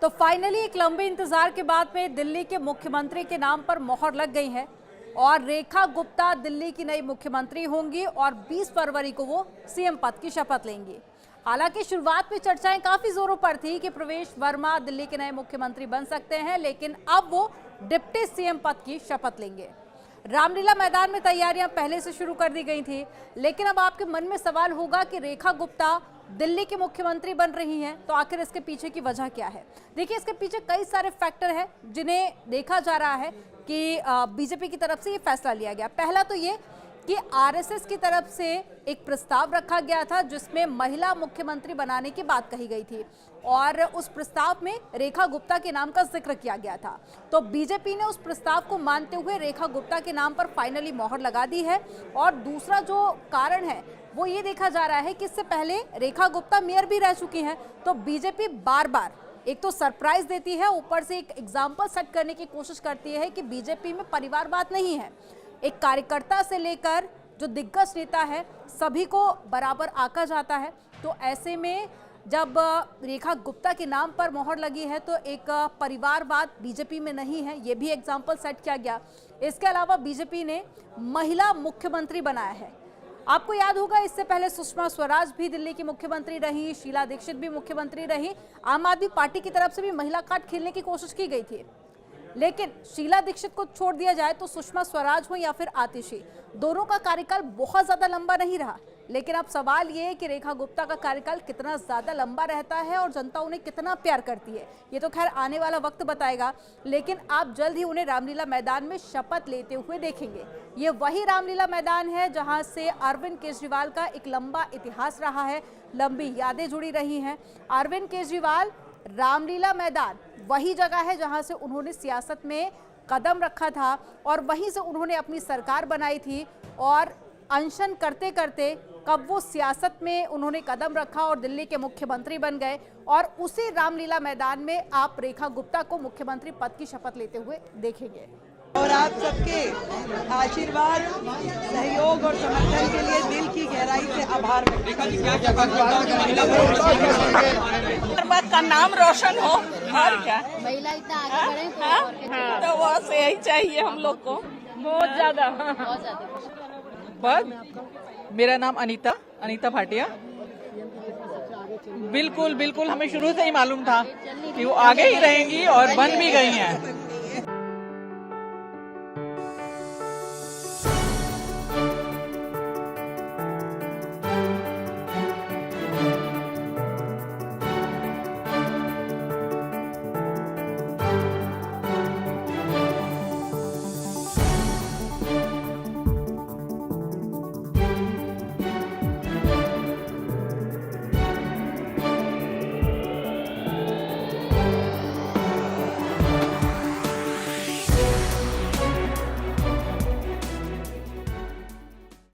तो फाइनली एक लंबे इंतजार के बाद में दिल्ली के मुख्यमंत्री के नाम पर मोहर लग गई है और रेखा गुप्ता दिल्ली की नई मुख्यमंत्री होंगी और 20 फरवरी को वो सीएम पद की शपथ लेंगी। हालांकि शुरुआत में चर्चाएं काफी जोरों पर थी कि प्रवेश वर्मा दिल्ली के नए मुख्यमंत्री बन सकते हैं, लेकिन अब वो डिप्टी सीएम पद की शपथ लेंगे। रामलीला मैदान में तैयारियां पहले से शुरू कर दी गई थी, लेकिन अब आपके मन में सवाल होगा कि रेखा गुप्ता दिल्ली की मुख्यमंत्री बन रही हैं, तो आखिर इसके पीछे की वजह क्या है? देखिए, इसके पीछे कई सारे फैक्टर हैं जिन्हें देखा जा रहा है कि बीजेपी की तरफ से ये फैसला लिया गया। पहला तो ये कि आरएसएस की तरफ से एक प्रस्ताव रखा गया था जिसमें महिला मुख्यमंत्री बनाने की बात कही गई थी और उस प्रस्ताव में रेखा गुप्ता के नाम का जिक्र किया गया था। तो बीजेपी ने उस प्रस्ताव को मानते हुए रेखा गुप्ता के नाम पर फाइनली मोहर लगा दी है। और दूसरा जो कारण है वो ये देखा जा रहा है कि इससे पहले रेखा गुप्ता मेयर भी रह चुकी हैं, तो बीजेपी बार बार एक तो सरप्राइज देती है, ऊपर से एक एग्जाम्पल सेट करने की कोशिश करती है कि बीजेपी में परिवारवाद नहीं है। एक कार्यकर्ता से लेकर जो दिग्गज नेता है सभी को बराबर आका जाता है। तो ऐसे में जब रेखा गुप्ता के नाम पर मोहर लगी है तो एक परिवारवाद बीजेपी में नहीं है, ये भी एग्जाम्पल सेट किया गया। इसके अलावा बीजेपी ने महिला मुख्यमंत्री बनाया है। आपको याद होगा, इससे पहले सुषमा स्वराज भी दिल्ली की मुख्यमंत्री रही, शीला दीक्षित भी मुख्यमंत्री रही। आम आदमी पार्टी की तरफ से भी महिला कार्ड खेलने की कोशिश की गई थी, लेकिन शीला दीक्षित को छोड़ दिया जाए तो सुषमा स्वराज हो या फिर आतिशी, दोनों का कार्यकाल बहुत ज्यादा लंबा नहीं रहा। लेकिन अब सवाल ये है कि रेखा गुप्ता का कार्यकाल कितना ज्यादा लंबा रहता है और जनता उन्हें कितना प्यार करती है, ये तो खैर आने वाला वक्त बताएगा। लेकिन आप जल्द ही उन्हें रामलीला मैदान में शपथ लेते हुए देखेंगे। ये वही रामलीला मैदान है जहां से अरविंद केजरीवाल का एक लंबा इतिहास रहा है, लंबी यादें जुड़ी रही हैं। अरविंद केजरीवाल, रामलीला मैदान वही जगह है जहां से उन्होंने सियासत में कदम रखा था और वहीं से उन्होंने अपनी सरकार बनाई थी। और अनशन करते करते कब वो सियासत में उन्होंने कदम रखा और दिल्ली के मुख्यमंत्री बन गए, और उसी रामलीला मैदान में आप रेखा गुप्ता को मुख्यमंत्री पद की शपथ लेते हुए देखेंगे। और आप सबके आशीर्वाद, सहयोग और समर्थन के लिए दिल की गहराई से आभार मत का नाम रोशन हो और क्या, महिला इतना आगे बढ़े तो वो से यही चाहिए हम लोग को बहुत ज्यादा। मेरा नाम अनीता भाटिया। बिल्कुल हमें शुरू से ही मालूम था कि वो आगे ही रहेंगी और बन भी गई हैं।